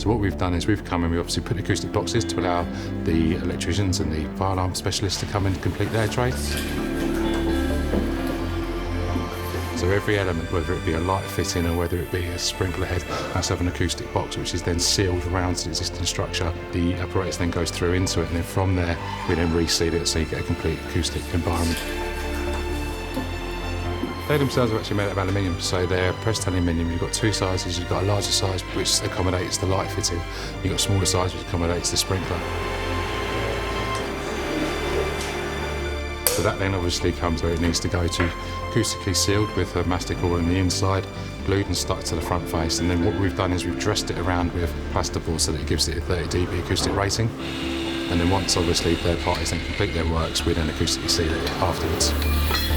So what we've done is we've come and we obviously put acoustic boxes to allow the electricians and the fire alarm specialists to come and complete their trade. So every element, whether it be a light fitting or whether it be a sprinkler head, has to have an acoustic box which is then sealed around the existing structure. The apparatus then goes through into it, and then from there we then reseal it so you get a complete acoustic environment. They themselves are actually made out of aluminium, so they're pressed aluminium. You've got two sizes. You've got a larger size which accommodates the light fitting. You've got a smaller size which accommodates the sprinkler. So that then obviously comes where it needs to go to, acoustically sealed with a mastic all on the inside, glued and stuck to the front face. And then what we've done is we've dressed it around with plasterboard so that it gives it a 30 dB acoustic rating. And then once obviously third parties then complete their works, we then acoustically seal it afterwards.